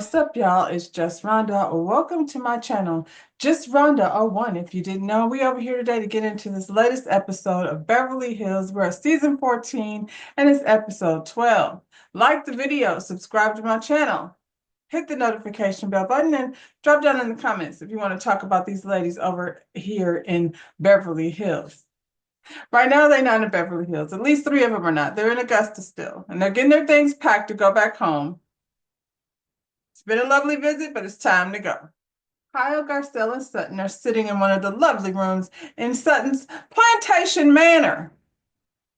What's up, y'all? It's Just Rhonda. Welcome to my channel, Just Rhonda 01. If you didn't know, we over here today to get into this latest episode of Beverly Hills. We're at season 14 and it's episode 12. Like the video, subscribe to my channel, hit the notification bell button, and drop down in the comments if you want to talk about these ladies over here in Beverly Hills. Right now, they're not in Beverly Hills. At least three of them are not. They're in Augusta still, and they're getting their things packed to go back home. It's been a lovely visit, but it's time to go. Kyle, Garcelle, and Sutton are sitting in one of the lovely rooms in Sutton's plantation manor.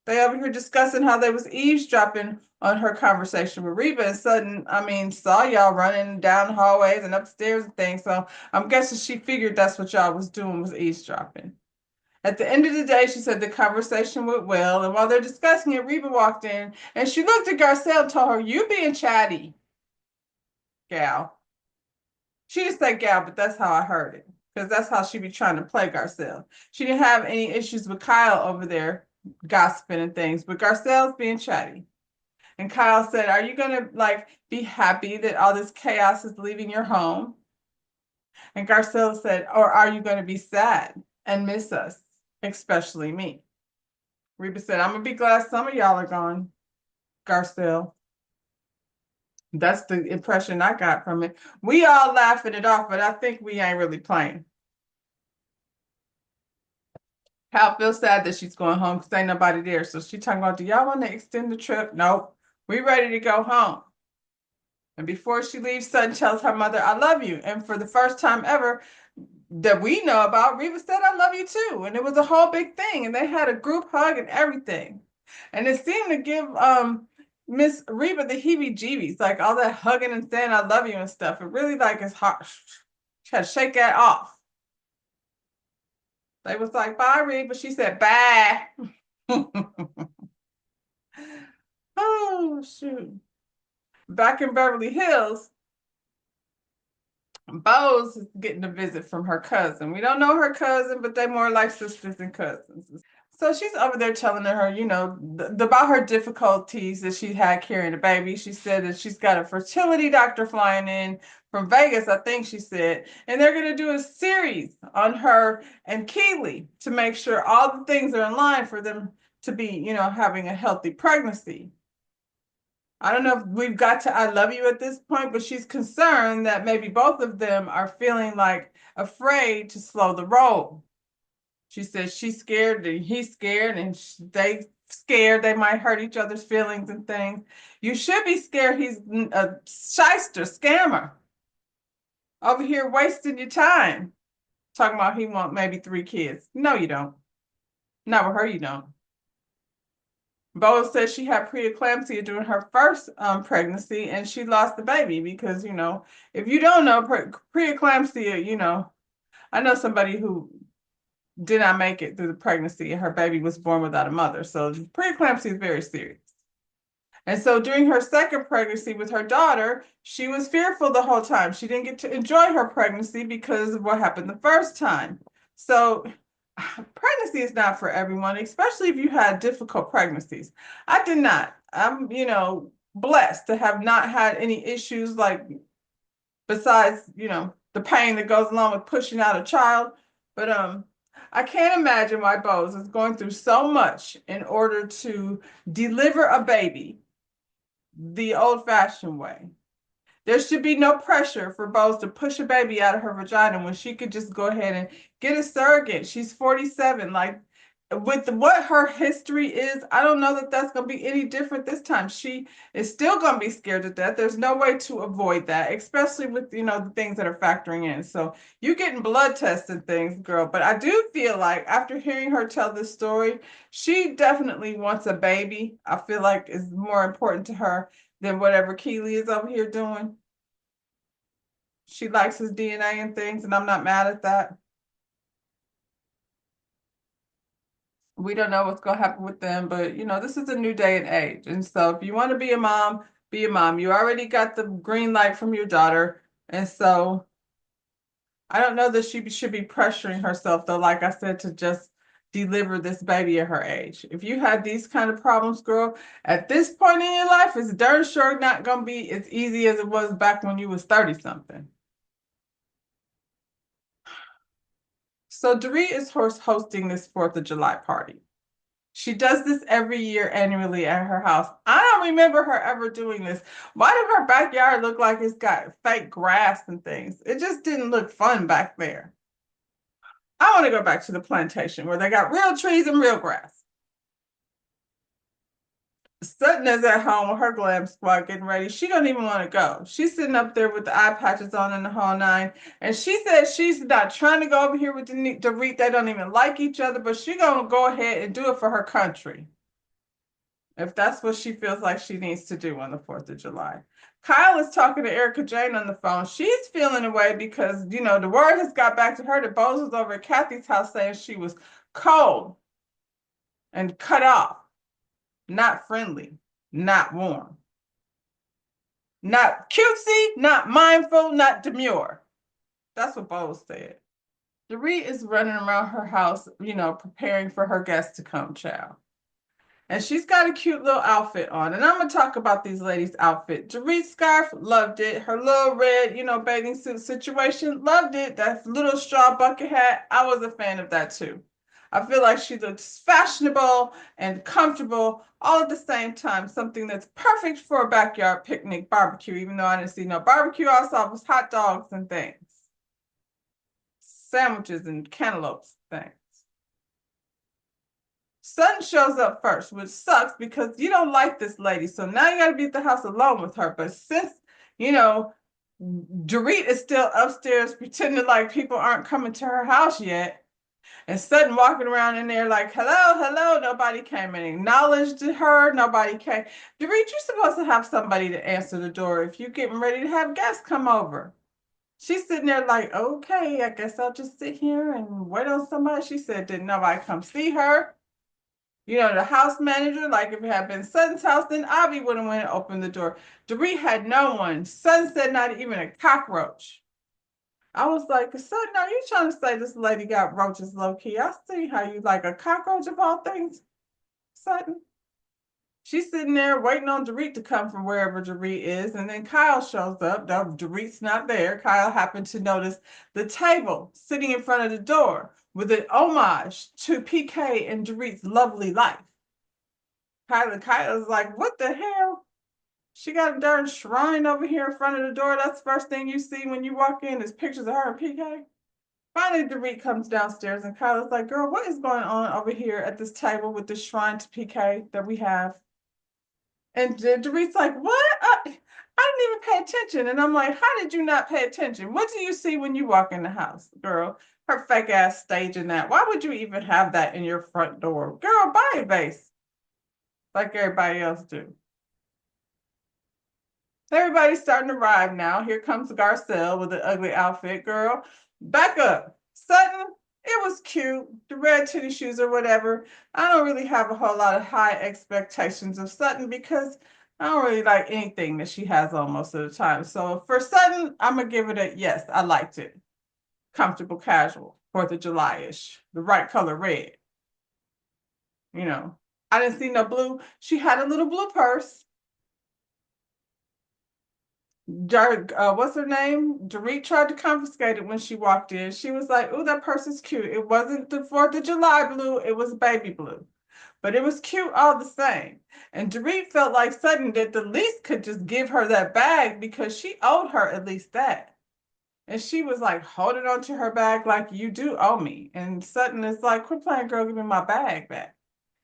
They over here discussing how they was eavesdropping on her conversation with Reba, and Sutton, saw y'all running down hallways and upstairs and things. So I'm guessing she figured that's what y'all was doing, was eavesdropping. At the end of the day, she said the conversation went well, and while they're discussing it, Reba walked in and she looked at Garcelle and told her, "You being chatty, gal." She didn't say gal, but that's how I heard it, because that's how she be trying to play Garcelle. She didn't have any issues with Kyle over there gossiping and things, but Garcelle's being chatty. And Kyle said, "Are you gonna be happy that all this chaos is leaving your home?" And Garcelle said, "Or are you gonna be sad and miss us, especially me?" Reba said, "I'm gonna be glad some of y'all are gone, Garcelle." That's the impression I got from it. We all laughing it off, but I think we ain't really playing. Cal feels sad that she's going home because ain't nobody there. So she talking about, "Do y'all want to extend the trip?" Nope. We ready to go home. And before she leaves, Sutton tells her mother, "I love you." And for the first time ever that we know about, Reba said, "I love you too." And it was a whole big thing. And they had a group hug and everything. And it seemed to give Miss Reba the heebie-jeebies, like all that hugging and saying "I love you" and stuff. It really is hard. She had to shake that off. They was like, "Bye, Reba." She said, "Bye." Oh, shoot. Back in Beverly Hills, Bose is getting a visit from her cousin. We don't know her cousin, but they more like sisters and cousins. So she's over there telling her, about her difficulties that she had carrying a baby. She said that she's got a fertility doctor flying in from Vegas, I think she said, and they're going to do a series on her and Keely to make sure all the things are in line for them to be, having a healthy pregnancy. I don't know if we've got to "I love you" at this point, but she's concerned that maybe both of them are feeling afraid to slow the roll. She says she's scared and he's scared and they scared they might hurt each other's feelings and things. You should be scared he's a shyster, scammer, over here wasting your time. Talking about he want maybe 3 kids. No, you don't. Not with her, you don't. Bo says she had preeclampsia during her first pregnancy and she lost the baby because, if you don't know, preeclampsia, I know somebody who did not make it through the pregnancy and her baby was born without a mother. So preeclampsia is very serious. And so during her second pregnancy with her daughter, she was fearful the whole time. She didn't get to enjoy her pregnancy because of what happened the first time. So pregnancy is not for everyone, especially if you had difficult pregnancies. I did not. I'm, blessed to have not had any issues besides, the pain that goes along with pushing out a child. But I can't imagine why Bose is going through so much in order to deliver a baby the old-fashioned way. There should be no pressure for Bose to push a baby out of her vagina when she could just go ahead and get a surrogate. She's 47. With what her history is, I don't know that that's going to be any different this time. She is still going to be scared to death. There's no way to avoid that, especially with, the things that are factoring in. So you getting blood tests and things, girl. But I do feel like after hearing her tell this story, she definitely wants a baby. I feel like it's more important to her than whatever Keely is over here doing. She likes his DNA and things, and I'm not mad at that. We don't know what's going to happen with them, but this is a new day and age. And so if you want to be a mom, be a mom. You already got the green light from your daughter. And so I don't know that she should be pressuring herself, though, like I said, to just deliver this baby at her age. If you had these kind of problems, girl, at this point in your life, it's darn sure not gonna be as easy as it was back when you was 30 something. So Dorit is hosting this 4th of July party. She does this every year annually at her house. I don't remember her ever doing this. Why did her backyard look like it's got fake grass and things? It just didn't look fun back there. I want to go back to the plantation where they got real trees and real grass. Sutton is at home with her glam squad getting ready. She don't even want to go. She's sitting up there with the eye patches on and the whole nine. And she said she's not trying to go over here with the Reed. They don't even like each other, but she's going to go ahead and do it for her country. If that's what she feels like she needs to do on the 4th of July. Kyle is talking to Erica Jane on the phone. She's feeling away because, you know, the word has got back to her that Bose was over at Kathy's house saying she was cold and cut off, not friendly, not warm, not cutesy, not mindful, not demure. That's what Bose said. Dorit is running around her house, you know, preparing for her guests to come, child. And she's got a cute little outfit on. And I'm going to talk about these ladies' outfit. Dorit's scarf, loved it. Her little red, you know, bathing suit situation, loved it. That little straw bucket hat, I was a fan of that too. I feel like she looks fashionable and comfortable all at the same time. Something that's perfect for a backyard picnic barbecue, even though I didn't see no barbecue. All I saw was hot dogs and things. Sandwiches and cantaloupes things. Sutton shows up first, which sucks because you don't like this lady. So now you got to be at the house alone with her. But since, you know, Dorit is still upstairs pretending like people aren't coming to her house yet, and Sutton walking around in there like, hello, hello, nobody came and acknowledged her. Nobody came. Dorit, you're supposed to have somebody to answer the door if you're getting ready to have guests come over. She's sitting there like, okay, I guess I'll just sit here and wait on somebody. She said, didn't nobody come see her? You know, the house manager, like if it had been Sutton's house, then Avi would have went and opened the door. Dorit had no one. Sutton said not even a cockroach. I was like, Sutton, are you trying to say this lady got roaches low key? I see how you like a cockroach of all things, Sutton. She's sitting there waiting on Dorit to come from wherever Dorit is. And then Kyle shows up. Dorit's not there. Kyle happened to notice the table sitting in front of the door with an homage to PK and Dorit's lovely life. Kyle's like, what the hell? She got a darn shrine over here in front of the door. That's the first thing you see when you walk in is pictures of her and PK. Finally, Dorit comes downstairs and Kyle's like, girl, what is going on over here at this table with this shrine to PK that we have? And Dorit's like, what? I didn't even pay attention. And I'm like, how did you not pay attention? What do you see when you walk in the house, girl? Her fake ass staging that. Why would you even have that in your front door? Girl, buy a vase like everybody else do. Everybody's starting to arrive now. Here comes Garcelle with an ugly outfit. Girl, back up. Sutton, it was cute. The red tennis shoes or whatever. I don't really have a whole lot of high expectations of Sutton because I don't really like anything that she has on most of the time. So for Sutton, I'm going to give it a yes. I liked it. Comfortable, casual, 4th of July-ish. The right color red. You know, I didn't see no blue. She had a little blue purse. What's her name? Dorit tried to confiscate it when she walked in. She was like, "Oh, that purse is cute." It wasn't the 4th of July blue, it was baby blue. But it was cute all the same. And Dorit felt like Sutton that the least could just give her that bag because she owed her at least that. And she was like holding on to her bag like, you do owe me. And Sutton is like, quit playing, girl, give me my bag back.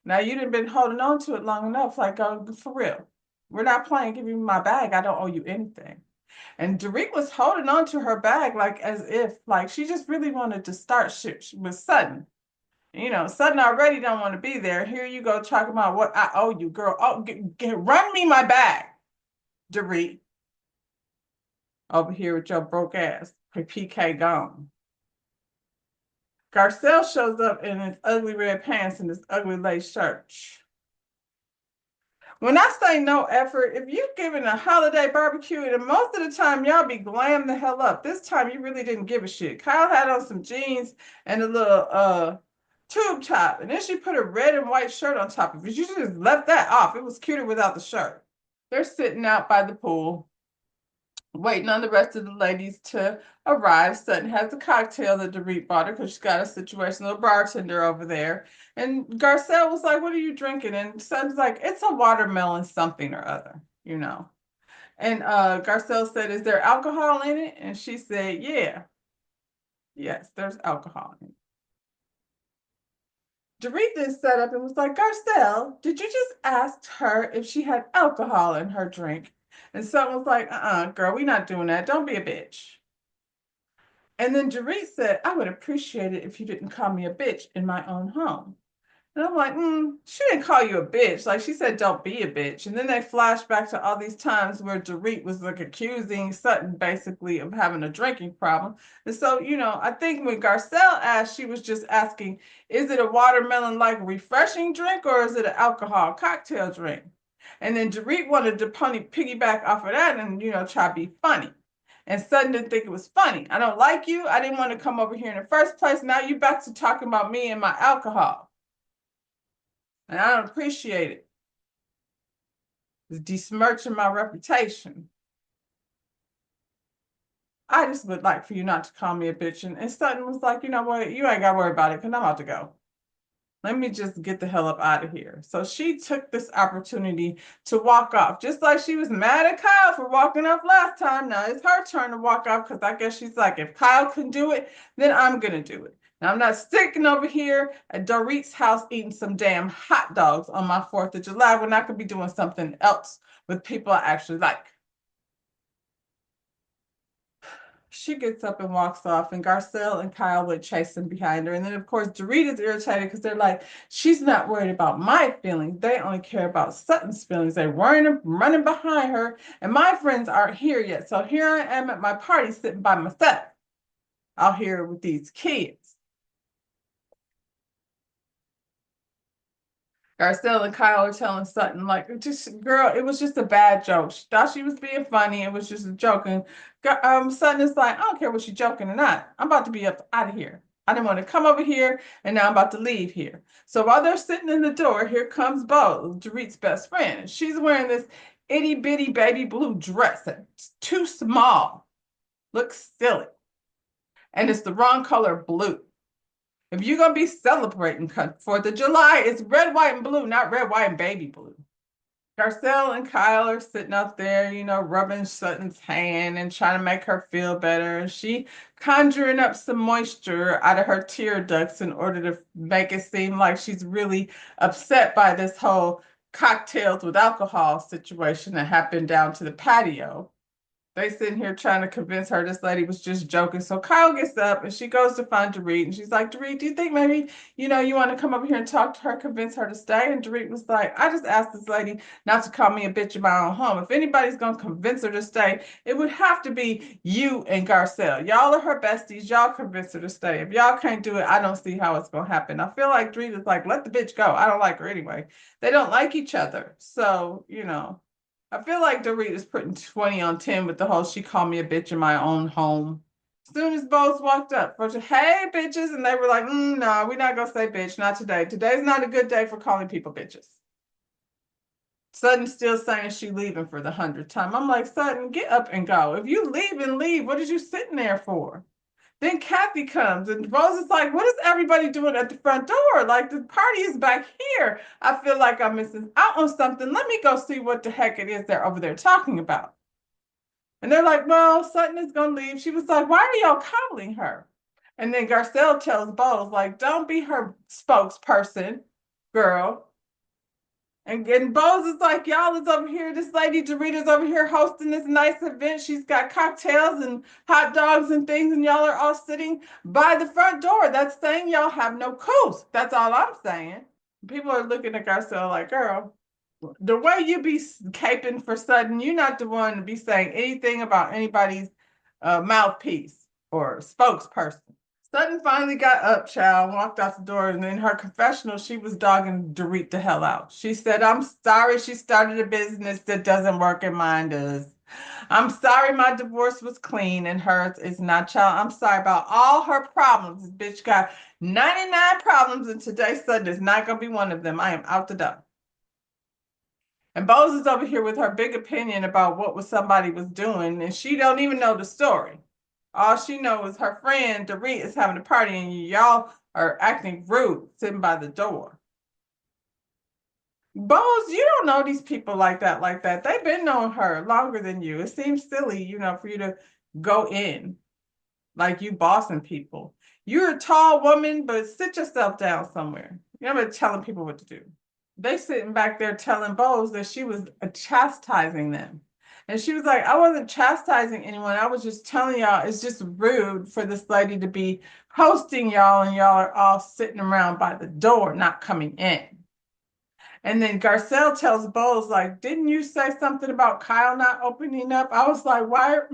Now you done been holding on to it long enough, like, oh, for real. We're not playing, give me my bag. I don't owe you anything. And Dorit was holding on to her bag like as if like she just really wanted to start shit with Sutton. You know, Sutton already don't want to be there. Here you go talking about what I owe you, girl. Oh, run me my bag, Dorit. Over here with your broke ass. PK gone. Garcelle shows up in his ugly red pants and his ugly lace shirt. When I say no effort, if you're giving a holiday barbecue, and most of the time y'all be glam the hell up. This time you really didn't give a shit. Kyle had on some jeans and a little tube top. And then she put a red and white shirt on top of it. You should have left that off. It was cuter without the shirt. They're sitting out by the pool, waiting on the rest of the ladies to arrive. Sutton has a cocktail that Dorit bought her because she's got a situational bartender over there. And Garcelle was like, "What are you drinking?" And Sutton's like, "It's a watermelon something or other, you know." And Garcelle said, "Is there alcohol in it?" And she said, "Yeah, yes, there's alcohol in it." Dorit then sat up and was like, "Garcelle, did you just ask her if she had alcohol in her drink?" And Sutton was like, girl, we not doing that. Don't be a bitch." And then Dorit said, "I would appreciate it if you didn't call me a bitch in my own home." And I'm like, she didn't call you a bitch. Like she said, don't be a bitch. And then they flash back to all these times where Dorit was like accusing Sutton basically of having a drinking problem. And so, I think when Garcelle asked, she was just asking, is it a watermelon like refreshing drink or is it an alcohol cocktail drink? And then Dorit wanted to piggyback off of that and, try to be funny. And Sutton didn't think it was funny. I don't like you. I didn't want to come over here in the first place. Now you back to talking about me and my alcohol. And I don't appreciate it. It's besmirching my reputation. I just would like for you not to call me a bitch. And Sutton was like, "You know what? You ain't got to worry about it because I'm about to go. Let me just get the hell up out of here." So she took this opportunity to walk off, just like she was mad at Kyle for walking off last time. Now it's her turn to walk off because I guess she's like, if Kyle can do it, then I'm going to do it. Now I'm not sticking over here at Dorit's house eating some damn hot dogs on my 4th of July when I could be doing something else with people I actually like. She gets up and walks off, and Garcelle and Kyle went chasing behind her. And then, of course, Dorita's irritated because they're like, she's not worried about my feelings. They only care about Sutton's feelings. They're running behind her, and my friends aren't here yet. So here I am at my party sitting by myself out here with these kids. Garcelle and Kyle are telling Sutton, like, just girl, it was just a bad joke. She thought she was being funny. It was just a joke. And Sutton is like, I don't care what she's joking or not. I'm about to be up out of here. I didn't want to come over here, and now I'm about to leave here. So while they're sitting in the door, here comes Bo, Dorit's best friend. And she's wearing this itty bitty baby blue dress that's too small. Looks silly. And it's the wrong color blue. If you're gonna be celebrating 4th of July, it's red, white, and blue, not red, white, and baby blue. Garcelle and Kyle are sitting up there, rubbing Sutton's hand and trying to make her feel better. And she conjuring up some moisture out of her tear ducts in order to make it seem like she's really upset by this whole cocktails with alcohol situation that happened down to the patio. They sitting here trying to convince her this lady was just joking. So Kyle gets up and she goes to find Dorit and she's like, "Dorit, do you think maybe, you want to come over here and talk to her, convince her to stay?" And Dorit was like, "I just asked this lady not to call me a bitch in my own home. If anybody's going to convince her to stay, it would have to be you and Garcelle. Y'all are her besties. Y'all convince her to stay. If y'all can't do it, I don't see how it's going to happen." I feel like Dorit is like, let the bitch go. I don't like her anyway. They don't like each other. So, I feel like Dorit is putting 20 on 10 with the whole she called me a bitch in my own home. As soon as both walked up, hey bitches, and they were like, no, we're not gonna say bitch, not today. Today's not a good day for calling people bitches. Sutton's still saying she leaving for the 100th time. I'm like, Sutton, get up and go. If you leave and leave, what are you sitting there for? Then Kathy comes and Rose is like, what is everybody doing at the front door? Like the party is back here. I feel like I'm missing out on something. Let me go see what the heck it is they're over there talking about. And they're like, well, Sutton is going to leave. She was like, why are y'all coddling her? And then Garcelle tells Bose, like, don't be her spokesperson, girl. And Bose is like, y'all is over here. This lady Dorita's over here hosting this nice event. She's got cocktails and hot dogs and things, and y'all are all sitting by the front door. That's saying y'all have no coast. That's all I'm saying. People are looking at Garcelle like, girl, the way you be caping for Sutton, you're not the one to be saying anything about anybody's mouthpiece or spokesperson. Sutton finally got up, child, walked out the door, and in her confessional, she was dogging Dorit the hell out. She said, I'm sorry she started a business that doesn't work and mine does. I'm sorry my divorce was clean and hers is not, child. I'm sorry about all her problems. This bitch got 99 problems and today's son is not going to be one of them. I am out the door. And Bose is over here with her big opinion about what was somebody was doing, and she don't even know the story. All she knows is her friend Dorit is having a party, and y'all are acting rude sitting by the door. Bose, you don't know these people like that, like that. They've been knowing her longer than you. It seems silly, for you to go in like you bossing people. You're a tall woman, but sit yourself down somewhere. You're never telling people what to do. They sitting back there telling Bose that she was chastising them. And she was like, I wasn't chastising anyone. I was just telling y'all it's just rude for this lady to be hosting y'all and y'all are all sitting around by the door, not coming in. And then Garcelle tells Bose, like, didn't you say something about Kyle not opening up? I was like, why are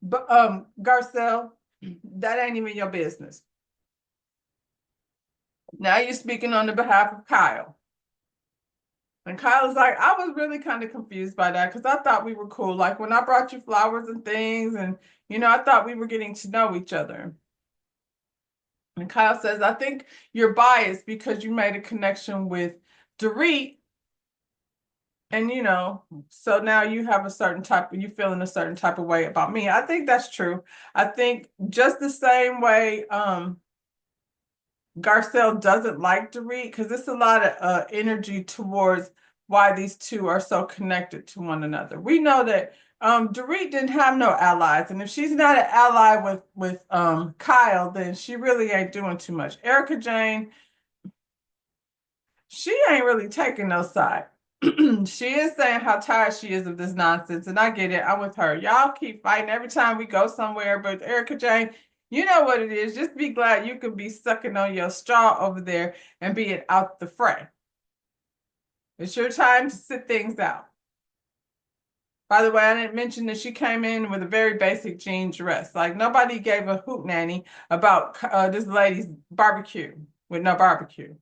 but Garcelle, that ain't even your business. Now you're speaking on the behalf of Kyle. And Kyle was like, I was really kind of confused by that because I thought we were cool. Like when I brought you flowers and things, and I thought we were getting to know each other. And Kyle says, I think you're biased because you made a connection with Dorit. And so now you have you feeling a certain type of way about me. I think that's true. I think just the same way Garcelle doesn't like Dorit because it's a lot of energy towards why these two are so connected to one another. We know that Dorit didn't have no allies, and if she's not an ally with Kyle, then she really ain't doing too much. Erica Jane, she ain't really taking no side. She is saying how tired she is of this nonsense, and I get it. I'm with her. Y'all keep fighting every time we go somewhere, but Erica Jane, you know what it is. Just be glad you could be sucking on your straw over there and being out the fray. It's your time to sit things out. By the way, I didn't mention that she came in with a very basic jean dress. Like nobody gave a hoot nanny about this lady's barbecue with no barbecue.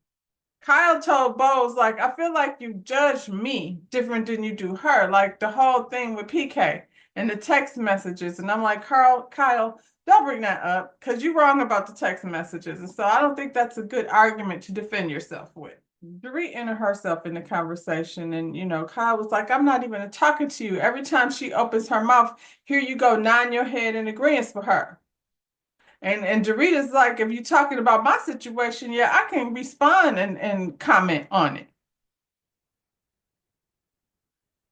Kyle told Bose, like, I feel like you judge me different than you do her. Like the whole thing with PK and the text messages. And I'm like, Kyle, don't bring that up because you're wrong about the text messages. And so I don't think that's a good argument to defend yourself with. Dorit entered herself in the conversation, and Kyle was like, I'm not even talking to you. Every time she opens her mouth, here you go, nodding your head in agreement for her. And Dorita's like, if you're talking about my situation, yeah, I can respond and comment on it.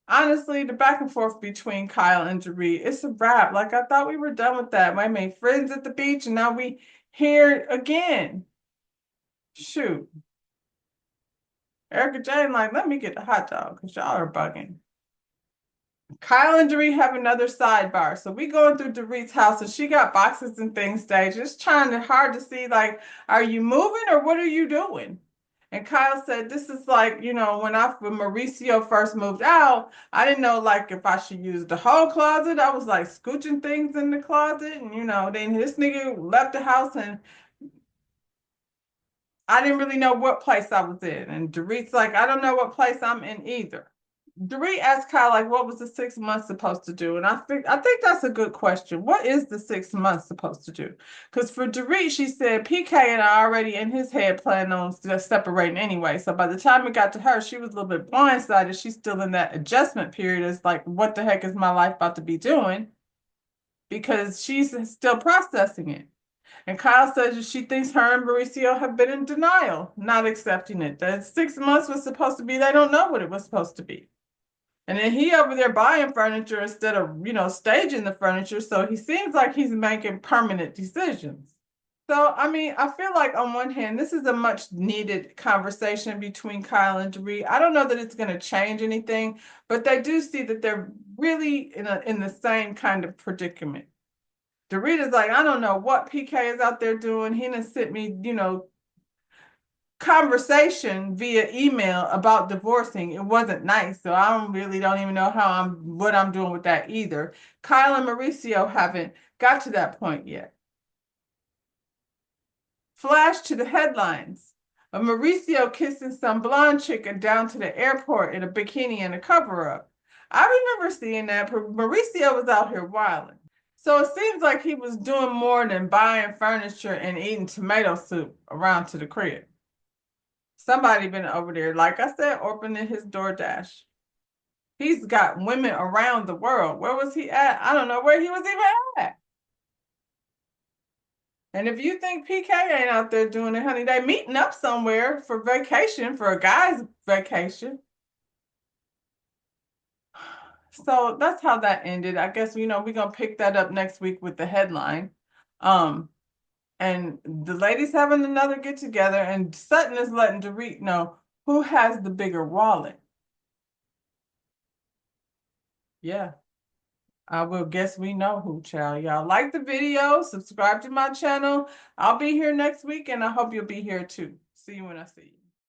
Honestly, the back and forth between Kyle and Dorit, it's a wrap. Like I thought we were done with that. I made friends at the beach, and now we here again. Shoot. Erica Jane, like, let me get the hot dog because y'all are bugging. Kyle and Dorit have another sidebar. So we going through Dorit's house and she got boxes and things staged. Just trying to hard to see, like, are you moving or what are you doing? And Kyle said, this is like, when Mauricio first moved out, I didn't know like if I should use the whole closet. I was like scooching things in the closet. And then this nigga left the house and I didn't really know what place I was in. And Dorit's like, I don't know what place I'm in either. Dorit asked Kyle, like, what was the 6 months supposed to do? And I think that's a good question. What is the 6 months supposed to do? Because for Dorit, she said PK and I already in his head planning on just separating anyway. So by the time it got to her, she was a little bit blindsided. She's still in that adjustment period. It's like, what the heck is my life about to be doing? Because she's still processing it. And Kyle says she thinks her and Mauricio have been in denial, not accepting it. That 6 months was supposed to be, they don't know what it was supposed to be. And then he over there buying furniture instead of, staging the furniture. So he seems like he's making permanent decisions. So, I mean, I feel like on one hand, this is a much needed conversation between Kyle and Dorit. I don't know that it's going to change anything, but they do see that they're really in the same kind of predicament. Dorit is like, I don't know what PK is out there doing. He done sent me, conversation via email about divorcing. It wasn't nice. So I don't even know what I'm doing with that either. Kyle and Mauricio haven't got to that point yet. Flash to the headlines of Mauricio kissing some blonde chick and down to the airport in a bikini and a cover-up. I remember seeing that. Mauricio was out here wilding. So it seems like he was doing more than buying furniture and eating tomato soup around to the crib. Somebody been over there, like I said, opening his DoorDash. He's got women around the world. Where was he at? I don't know where he was even at. And if you think PK ain't out there doing it, honey, they meeting up somewhere for vacation, for a guy's vacation. So that's how that ended. I guess, we're gonna pick that up next week with the headline. Um, and the ladies having another get together, and Sutton is letting Dorit know who has the bigger wallet. Yeah, I will guess we know who, child. Y'all like the video, subscribe to my channel. I'll be here next week, and I hope you'll be here too. See you when I see you.